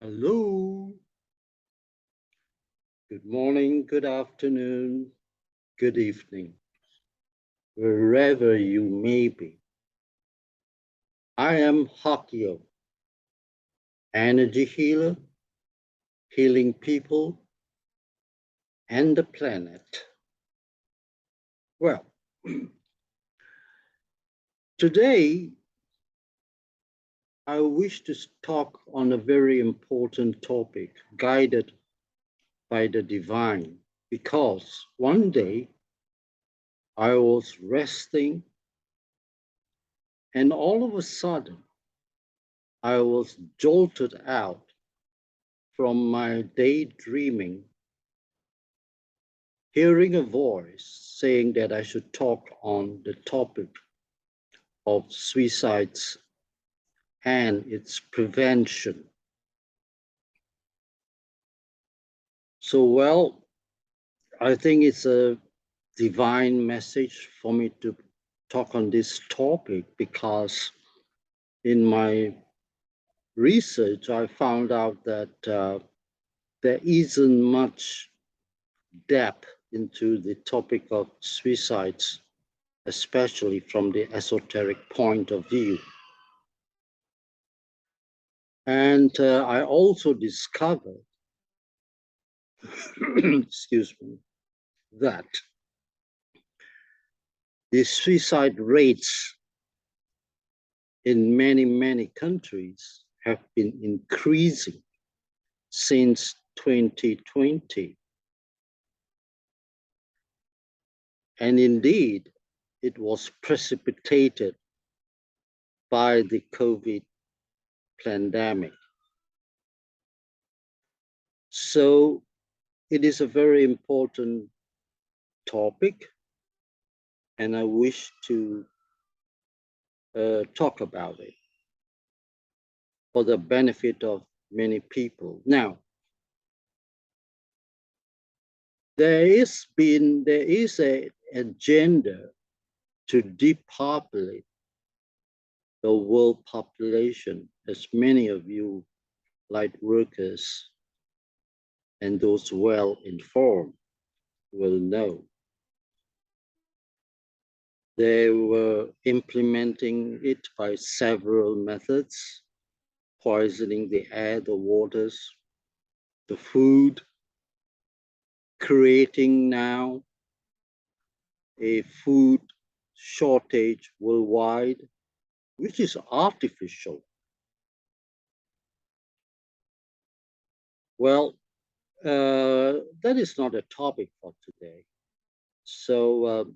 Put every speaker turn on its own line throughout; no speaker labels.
Hello. Good morning, good afternoon, good evening, wherever you may be. I am Hock Yeoh, energy healer, healing people and the planet. Well, today I wish to talk on a very important topic, guided by the divine, because one day I was resting and all of a sudden I was jolted out from my daydreaming, hearing a voice saying that I should talk on the topic of suicides and its prevention. So, well, I think it's a divine message for me to talk on this topic because in my research, I found out that there isn't much depth into the topic of suicides, especially from the esoteric point of view. And I also discovered, excuse me, that the suicide rates in many countries have been increasing since 2020. And indeed, it was precipitated by the COVID pandemic. So it is a very important topic, and I wish to talk about it for the benefit of many people. Now, there is an agenda to depopulate the world population, as many of you light workers and those well informed will know. They were implementing it by several methods, poisoning the air, the waters, the food, creating now a food shortage worldwide, which is artificial. Well, that is not a topic for today. So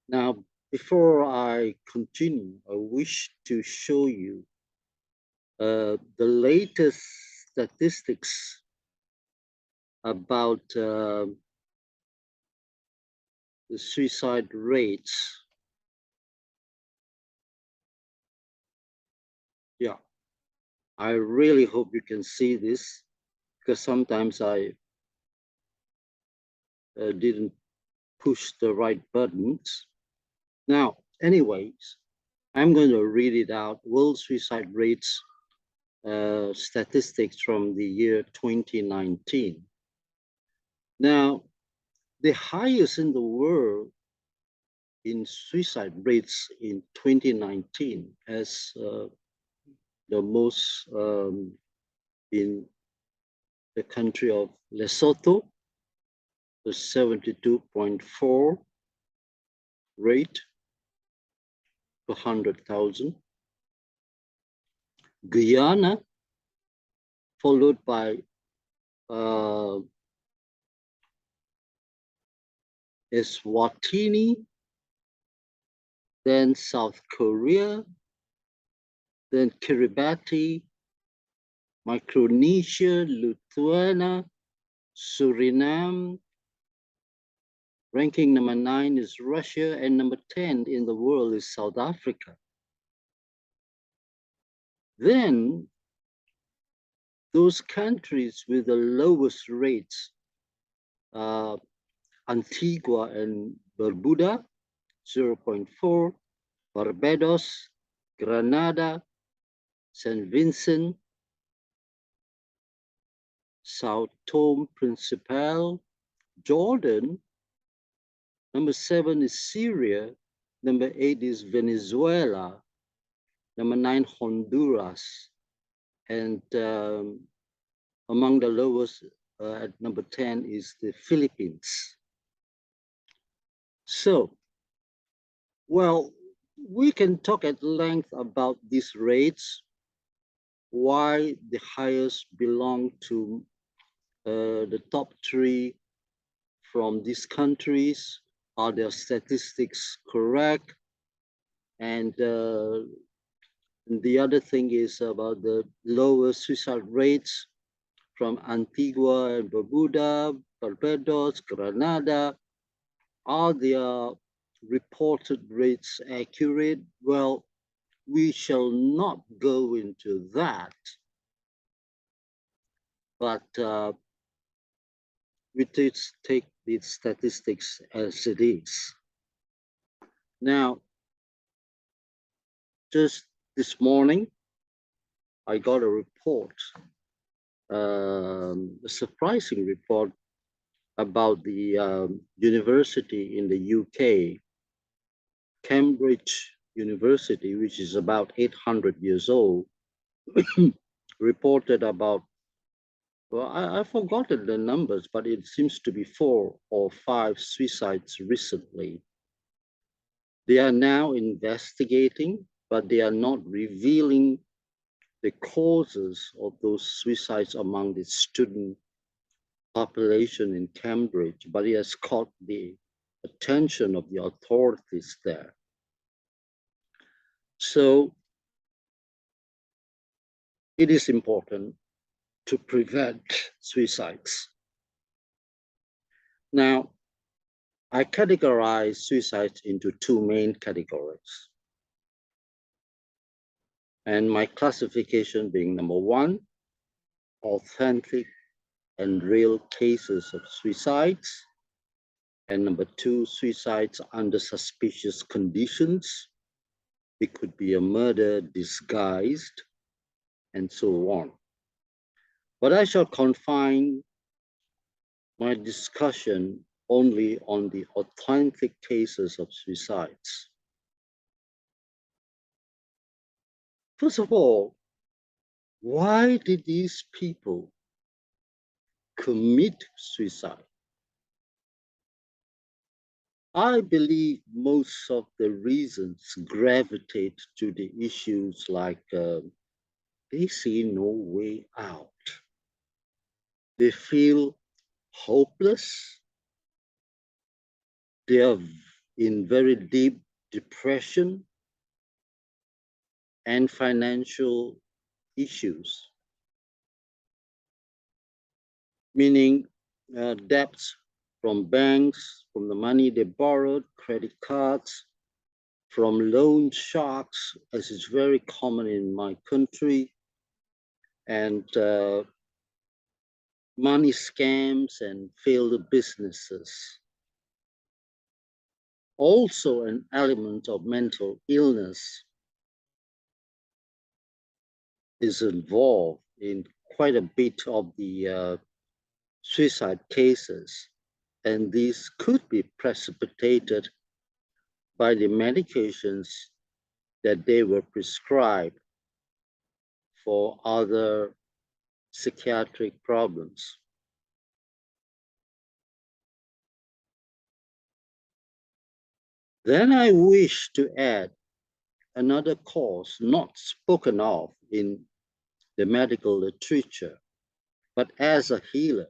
now, before I continue, I wish to show you the latest statistics about the suicide rates. Yeah, I really hope you can see this because sometimes I didn't push the right buttons. Now, anyways, I'm going to read it out. World suicide rates statistics from the year 2019. Now, the highest in the world in suicide rates in 2019 as the most in the country of Lesotho, the 72.4 rate per 100,000. Guyana, followed by Eswatini, then South Korea, then Kiribati, Micronesia, Lithuania, Suriname. Ranking number 9 is Russia, and number 10 in the world is South Africa. Then those countries with the lowest rates, Antigua and Barbuda, 0.4, Barbados, Grenada, St. Vincent, Sao Tome Principe, Jordan. Number 7 is Syria. Number 8 is Venezuela. Number 9, Honduras. And among the lowest at number 10 is the Philippines. So, well, we can talk at length about these rates, why the highest belong to the top 3 from these countries. Are their statistics correct? And the other thing is about the lower suicide rates from Antigua and Barbuda, Barbados, Grenada. Are their reported rates accurate? Well, we shall not go into that, but we take these statistics as it is. Now, just this morning, I got a report, a surprising report about the university in the UK, Cambridge University, which is about 800 years old, reported about, well, I've forgotten the numbers, but it seems to be 4 or 5 suicides recently. They are now investigating, but they are not revealing the causes of those suicides among the student population in Cambridge, but it has caught the attention of the authorities there. So it is important to prevent suicides. Now, I categorize suicides into 2 main categories. And my classification being number 1, authentic and real cases of suicides. And number 2, suicides under suspicious conditions. It could be a murder disguised, and so on. But I shall confine my discussion only on the authentic cases of suicides. First of all, why did these people commit suicide? I believe most of the reasons gravitate to the issues like they see no way out. They feel hopeless. They are in very deep depression and financial issues, meaning debts from banks, from the money they borrowed, credit cards, from loan sharks, as is very common in my country, and money scams and failed businesses. Also, an element of mental illness is involved in quite a bit of the suicide cases, and these could be precipitated by the medications that they were prescribed for other psychiatric problems. Then I wish to add another cause not spoken of in the medical literature, but as a healer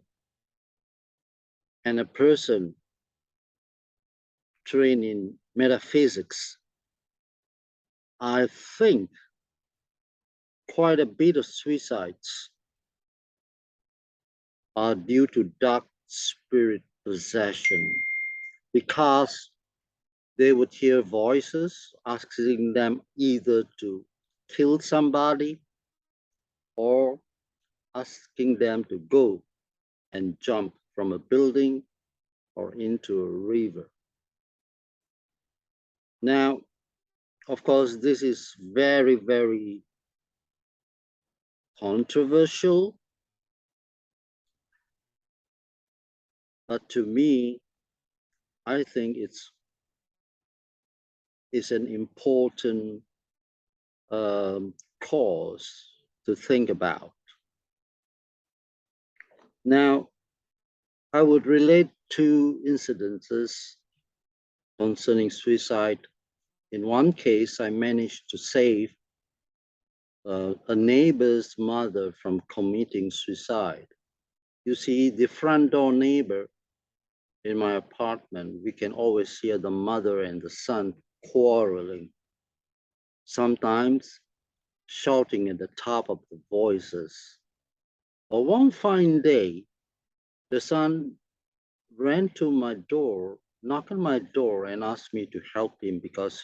and a person trained in metaphysics, I think quite a bit of suicides are due to dark spirit possession, because they would hear voices asking them either to kill somebody or asking them to go and jump from a building or into a river. Now, of course, this is very, very controversial, But to me, I think it's an important cause to think about. Now, I would relate two incidences concerning suicide. In one case, I managed to save a neighbor's mother from committing suicide. You see, the front door neighbor in my apartment, we can always hear the mother and the son quarreling, sometimes shouting at the top of the voices. But one fine day, the son ran to my door, knocked on my door, and asked me to help him because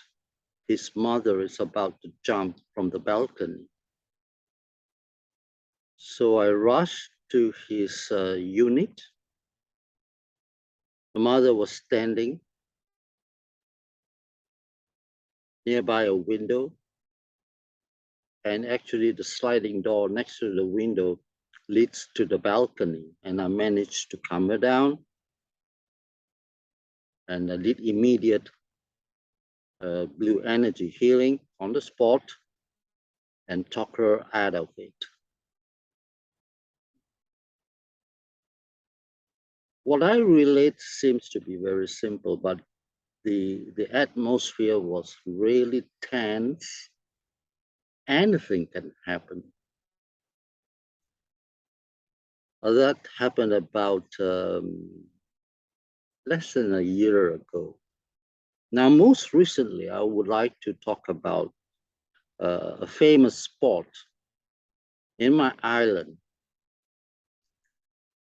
his mother is about to jump from the balcony. So I rushed to his unit. The mother was standing nearby a window, and actually the sliding door next to the window leads to the balcony, and I managed to calm her down, and I did immediate blue energy healing on the spot and talk her out of it. What I relate seems to be very simple, but the atmosphere was really tense. Anything can happen. That happened about less than a year ago. Now, most recently, I would like to talk about a famous spot in my island.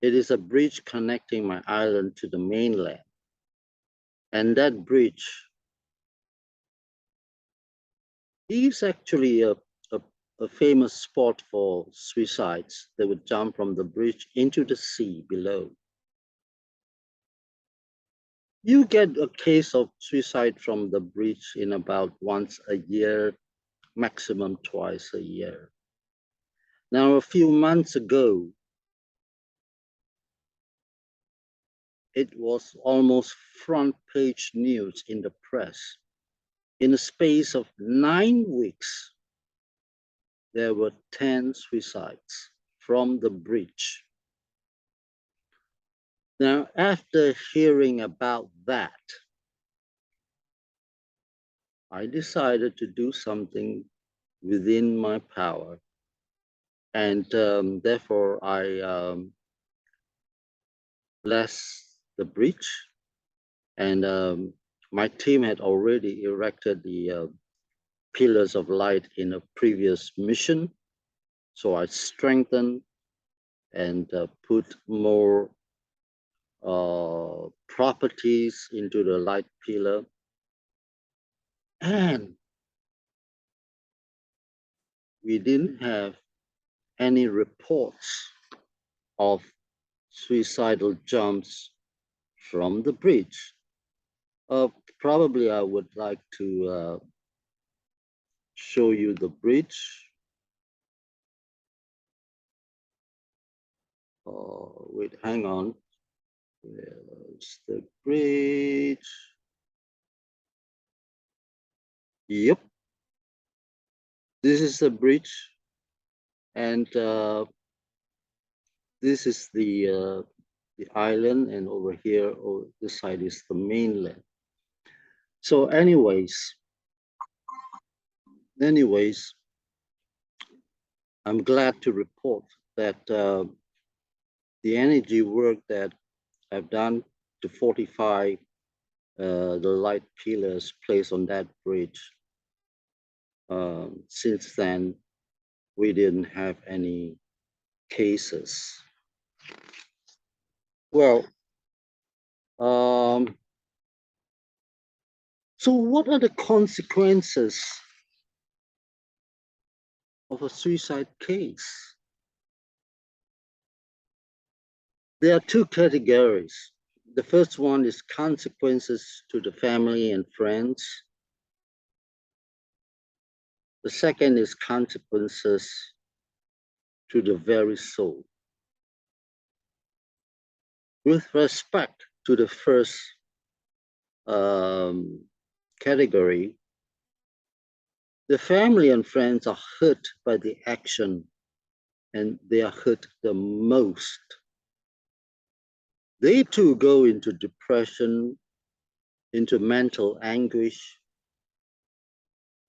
It is a bridge connecting my island to the mainland. And that bridge is actually a famous spot for suicides. They would jump from the bridge into the sea below. You get a case of suicide from the bridge in about once a year, maximum twice a year. Now, a few months ago, it was almost front page news in the press. In a space of 9 weeks, there were 10 suicides from the bridge. Now, after hearing about that, I decided to do something within my power. And therefore, I blessed the bridge. And my team had already erected the pillars of light in a previous mission. So I strengthened and put more properties into the light pillar. And we didn't have any reports of suicidal jumps from the bridge. Probably I would like to show you the bridge. Wait, hang on. Where's the bridge? Yep. This is the bridge. And this is the island, and over here, this side is the mainland. So anyways, I'm glad to report that the energy work that I've done to fortify the light pillars placed on that bridge, since then, we didn't have any cases. Well, so what are the consequences of a suicide case? There are two categories. The first one is consequences to the family and friends. The second is consequences to the very soul. With respect to the first um, category, the family and friends are hurt by the action and they are hurt the most. They too go into depression, into mental anguish,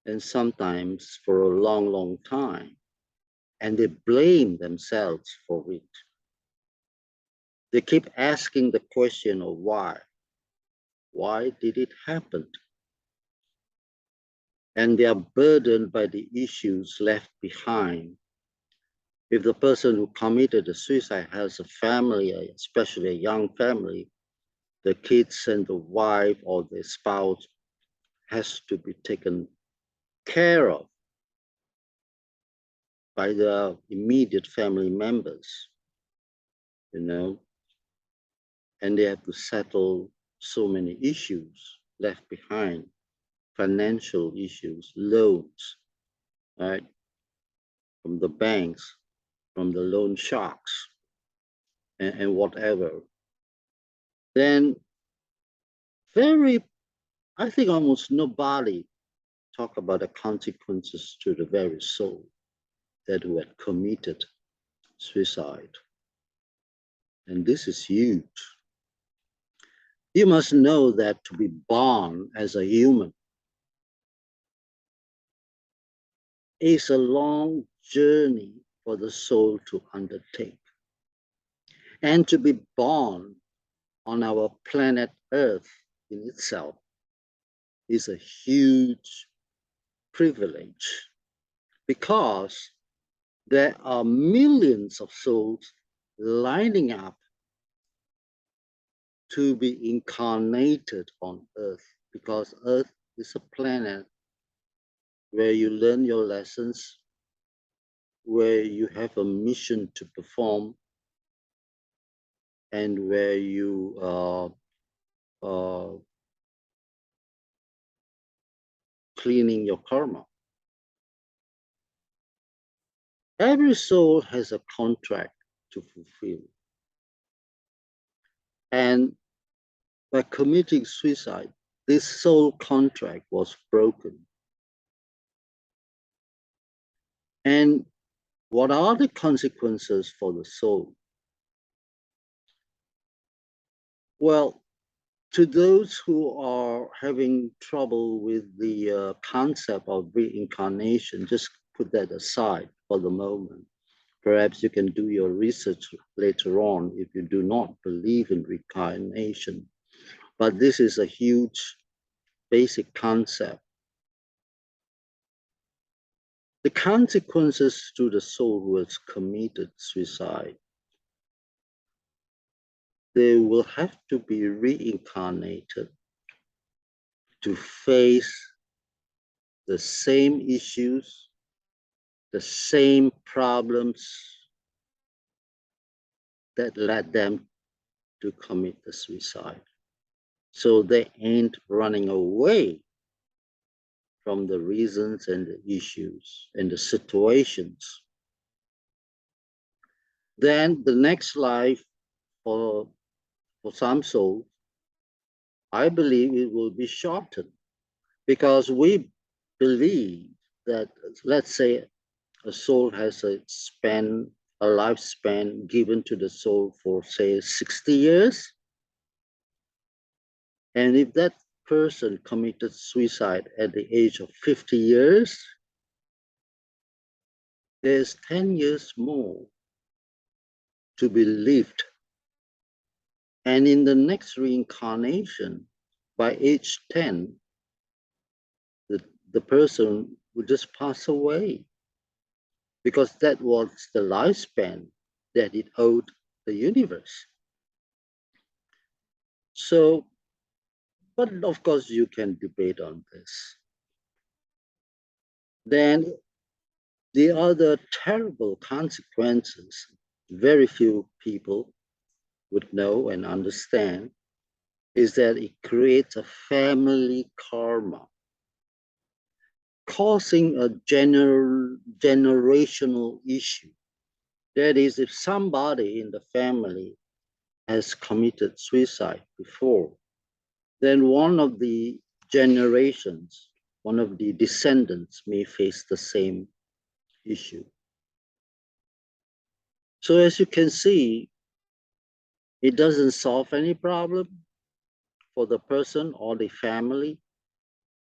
and sometimes for a long, long time. And they blame themselves for it. They keep asking the question of why. Why did it happen? And they are burdened by the issues left behind. If the person who committed the suicide has a family, especially a young family, the kids and the wife or the spouse has to be taken care of by the immediate family members, you know, and they have to settle so many issues left behind, financial issues, loans, right, from the banks, from the loan sharks, and whatever. Then very, I think almost nobody talk about the consequences to the very soul that who had committed suicide. And this is huge. You must know that to be born as a human is a long journey for the soul to undertake. And to be born on our planet Earth in itself is a huge privilege because there are millions of souls lining up to be incarnated on Earth, because Earth is a planet where you learn your lessons, where you have a mission to perform, and where you are cleaning your karma. Every soul has a contract to fulfill. And by committing suicide, this soul contract was broken. And what are the consequences for the soul? Well, to those who are having trouble with the concept of reincarnation, just put that aside for the moment. Perhaps you can do your research later on if you do not believe in reincarnation. But this is a huge basic concept. The consequences to the soul who has committed suicide, they will have to be reincarnated to face the same issues, the same problems that led them to commit the suicide. So they ain't running away from the reasons and the issues and the situations. Then the next life for some souls, I believe it will be shortened because we believe that, let's say, a soul has a lifespan given to the soul for, say, 60 years. And if that person committed suicide at the age of 50 years, there's 10 years more to be lived. And in the next reincarnation, by age 10, the person will just pass away because that was the lifespan that it owed the universe. So, but of course you can debate on this. Then the other terrible consequences, very few people would know and understand, is that it creates a family karma, causing a generational issue. That is, if somebody in the family has committed suicide before, then one of the generations, one of the descendants may face the same issue. So as you can see, it doesn't solve any problem for the person or the family.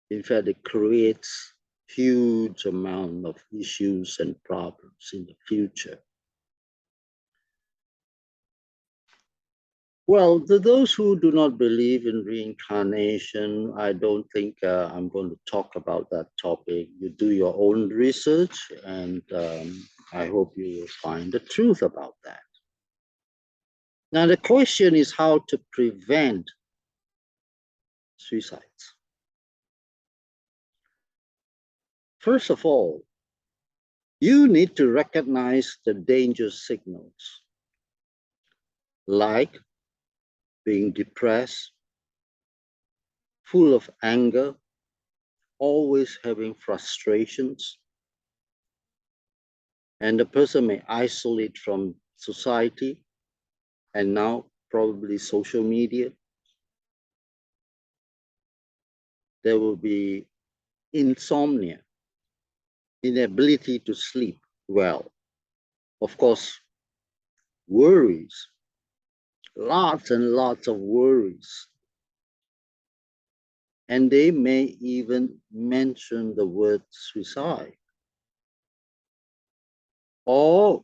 In fact, it creates huge amount of issues and problems in the future. Well, to those who do not believe in reincarnation, I don't think I'm going to talk about that topic. You do your own research, and I hope you will find the truth about that. Now, the question is how to prevent suicides. First of all, you need to recognize the danger signals, like being depressed, full of anger, always having frustrations, and the person may isolate from society and now probably social media. There will be insomnia, inability to sleep well. Of course, worries, lots and lots of worries. And they may even mention the word suicide. Or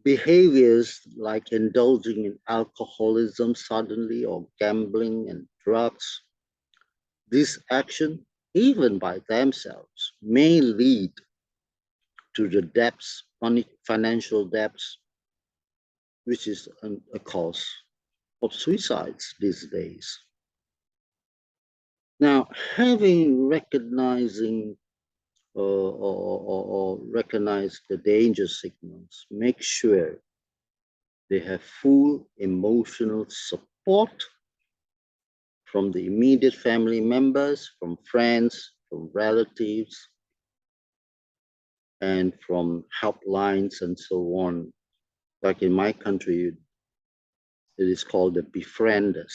behaviors like indulging in alcoholism suddenly or gambling and drugs. This action, even by themselves, may lead to the debts, financial debts, which is a cause of suicides these days. Now, having recognizing or recognize the danger signals, make sure they have full emotional support from the immediate family members, from friends, from relatives, and from helplines and so on. Like in my country, it is called the befrienders.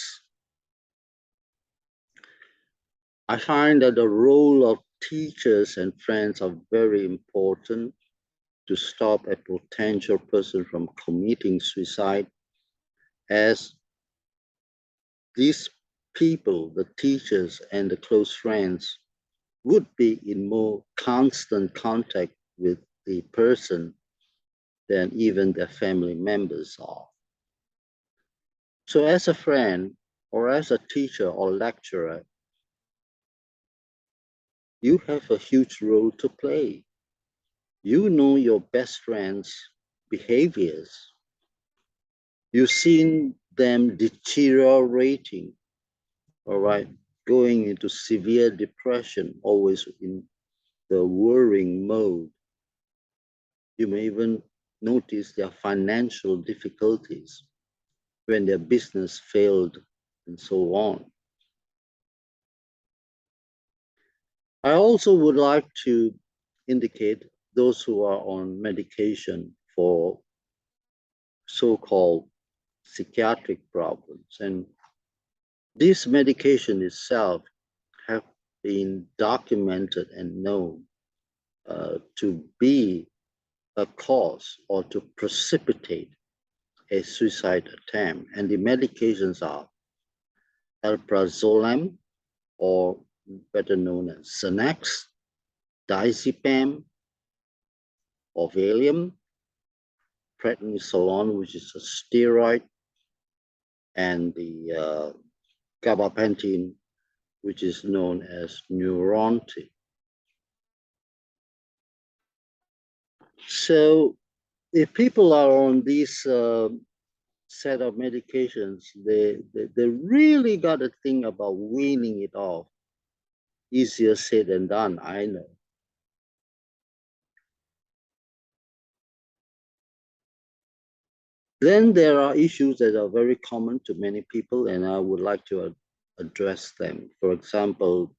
I find that the role of teachers and friends are very important to stop a potential person from committing suicide, as these people, the teachers and the close friends, would be in more constant contact with the person than even their family members are. So as a friend or as a teacher or lecturer, you have a huge role to play. You know your best friend's behaviors. You've seen them deteriorating, all right, going into severe depression, always in the worrying mode. You may even notice their financial difficulties when their business failed and so on. I also would like to indicate those who are on medication for so-called psychiatric problems. And this medication itself have been documented and known to be a cause or to precipitate a suicide attempt. And the medications are alprazolam, or better known as Xanax, diazepam, or Valium, prednisolone, which is a steroid, and the gabapentin, which is known as Neurontin. So if people are on these set of medications, they really got to think about weaning it off. Easier said than done, I know. Then there are issues that are very common to many people, and I would like to address them. For example,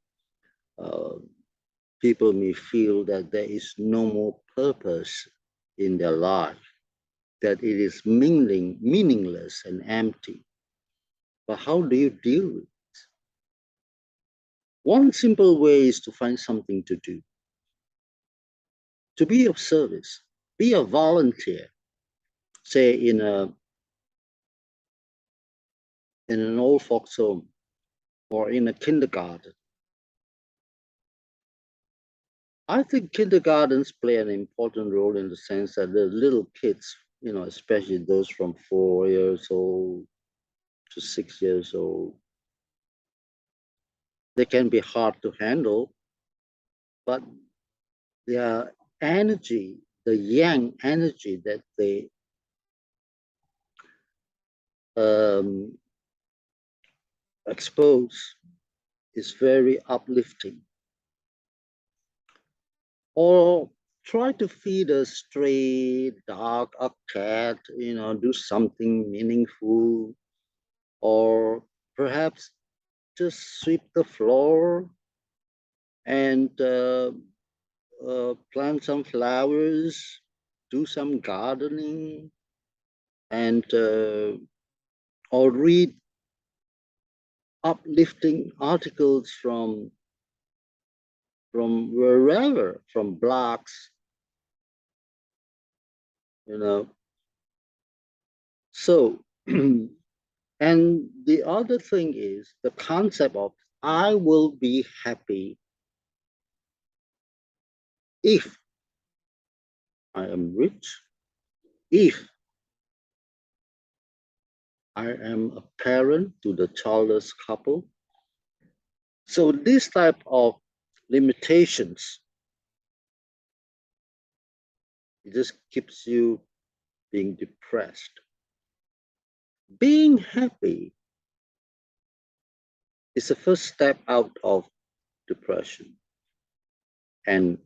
people may feel that there is no more purpose in their life. that it is meaningless and empty. But how do you deal with it? One simple way is to find something to do, to be of service, be a volunteer, say in an old folks home or in a kindergarten. I think kindergartens play an important role in the sense that the little kids, especially those from 4 years old to 6 years old, they can be hard to handle, but their energy, the yang energy that they um, expose is very uplifting. Or try to feed a stray dog, a cat, do something meaningful, or perhaps just sweep the floor and plant some flowers, do some gardening, and or read uplifting articles from wherever, from blogs, you know. So, and the other thing is the concept of I will be happy if I am rich, if I am a parent to the childless couple. So this type of limitations, it just keeps you being depressed. Being happy is the first step out of depression and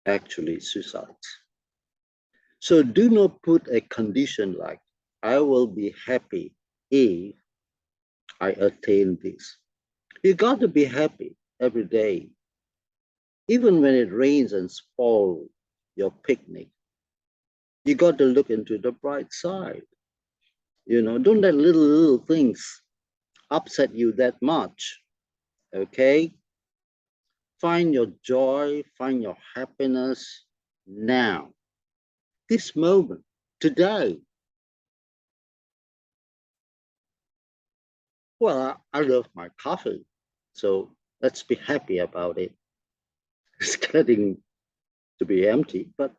actually suicide. So do not put a condition like, I will be happy if I attain this. You got to be happy every day, even when it rains and spoils your picnic. You got to look into the bright side. Don't let little things upset you that much. Okay? Find your joy, find your happiness now, this moment, today. Well, I love my coffee, so let's be happy about it. It's getting to be empty, but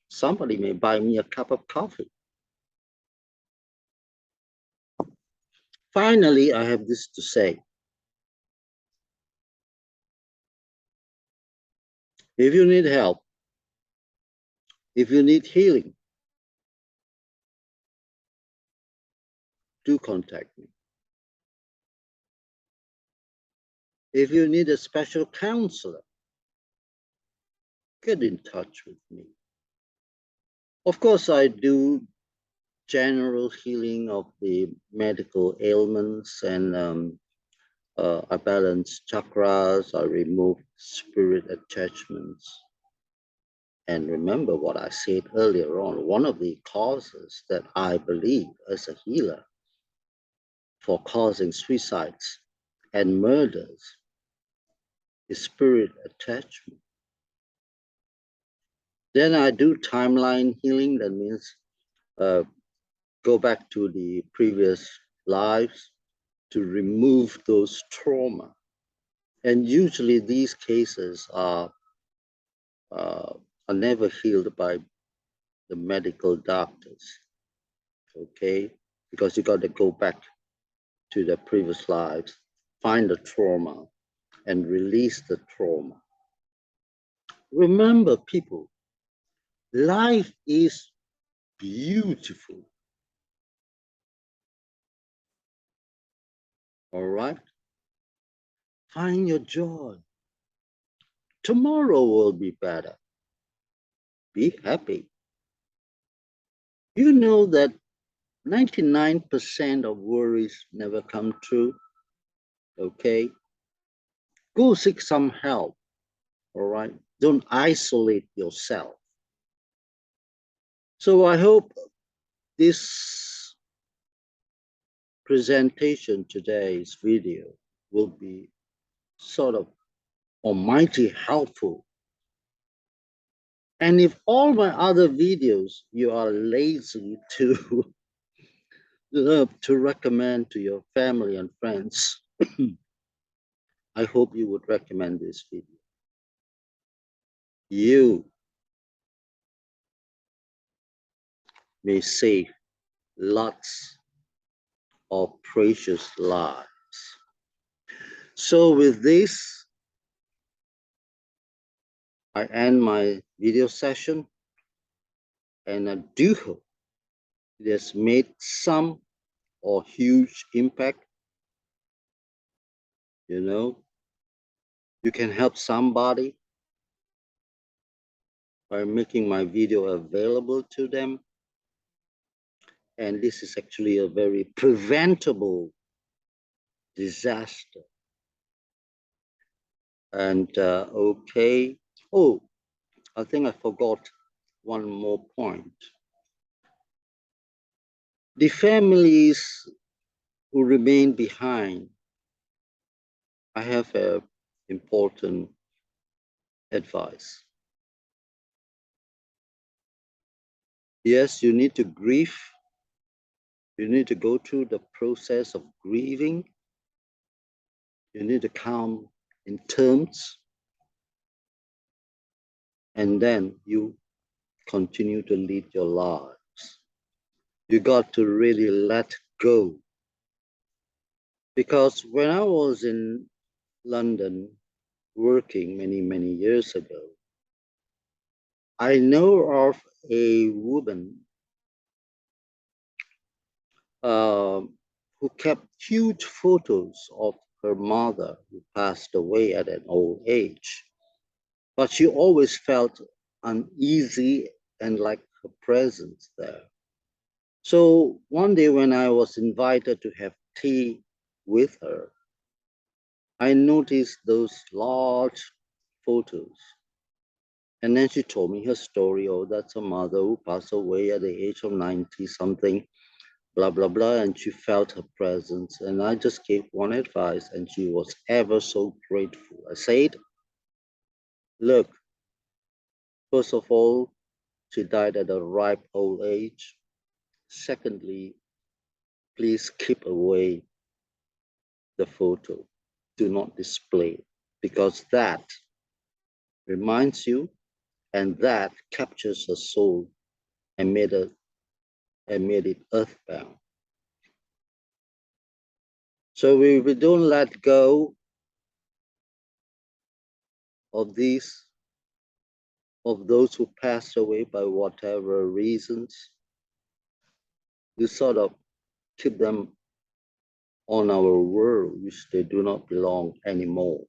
somebody may buy me a cup of coffee. Finally, I have this to say. If you need help, if you need healing, do contact me. If you need a special counselor, get in touch with me. Of course, I do general healing of the medical ailments, and I balance chakras, I remove spirit attachments. And remember what I said earlier on, one of the causes that I believe as a healer for causing suicides and murders is spirit attachment. Then I do timeline healing. That means go back to the previous lives to remove those trauma. And usually these cases are never healed by the medical doctors, okay? Because you got to go back to the previous lives, find the trauma, and release the trauma. Remember, people, life is beautiful. All right? Find your joy. Tomorrow will be better. Be happy. You know that 99% of worries never come true. Okay? Go seek some help. All right? Don't isolate yourself. So I hope this presentation, today's video, will be sort of almighty helpful. And if all my other videos you are lazy to to recommend to your family and friends, I hope you would recommend this video. You may save lots of precious lives. So with this, I end my video session, and I do hope it has made some or huge impact. You know, you can help somebody by making my video available to them. And this is actually a very preventable disaster. And okay. Oh, I think I forgot one more point. The families who remain behind, I have a important advice. Yes, you need to grieve. You need to go through the process of grieving. You need to come in terms, and then you continue to lead your lives. You got to really let go. Because when I was in London working many years ago, I know of a woman uh, who kept huge photos of her mother who passed away at an old age. But she always felt uneasy and like her presence there. So one day when I was invited to have tea with her, I noticed those large photos. And then she told me her story. Oh, that's her mother who passed away at the age of 90 something, blah, blah, blah. And she felt her presence. And I just gave one advice, and she was ever so grateful. I said, look, first of all, she died at a ripe old age. Secondly, please keep away the photo. Do not display it, because that reminds you, and that captures her soul and made it earthbound. So we don't let go of those who passed away by whatever reasons. We sort of keep them on our world, which they do not belong anymore.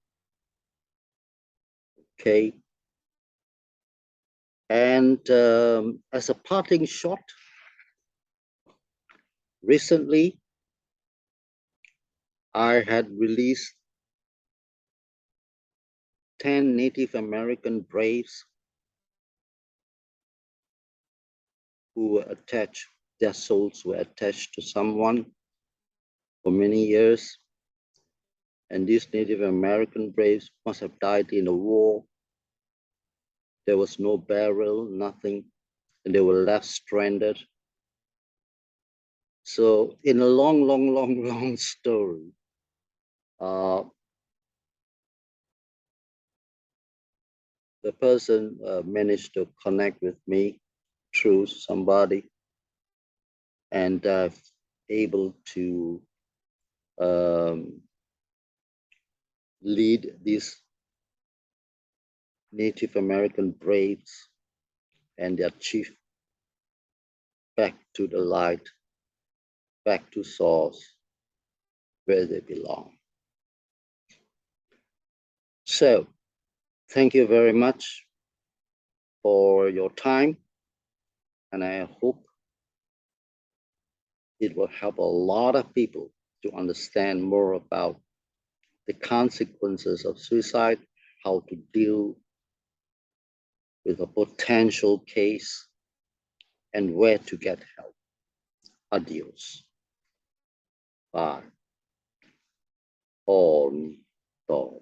Okay. And as a parting shot, recently I had released 10 Native American braves who were attached, their souls were attached to someone for many years. And these Native American braves must have died in a war. There was no burial, nothing, and they were left stranded. So in a long story, the person managed to connect with me through somebody, and able to lead these Native American braves and their chief back to the light, back to source, where they belong. So thank you very much for your time, and I hope it will help a lot of people to understand more about the consequences of suicide, how to deal with a potential case, and where to get help. Adios. Bye. Om Tov.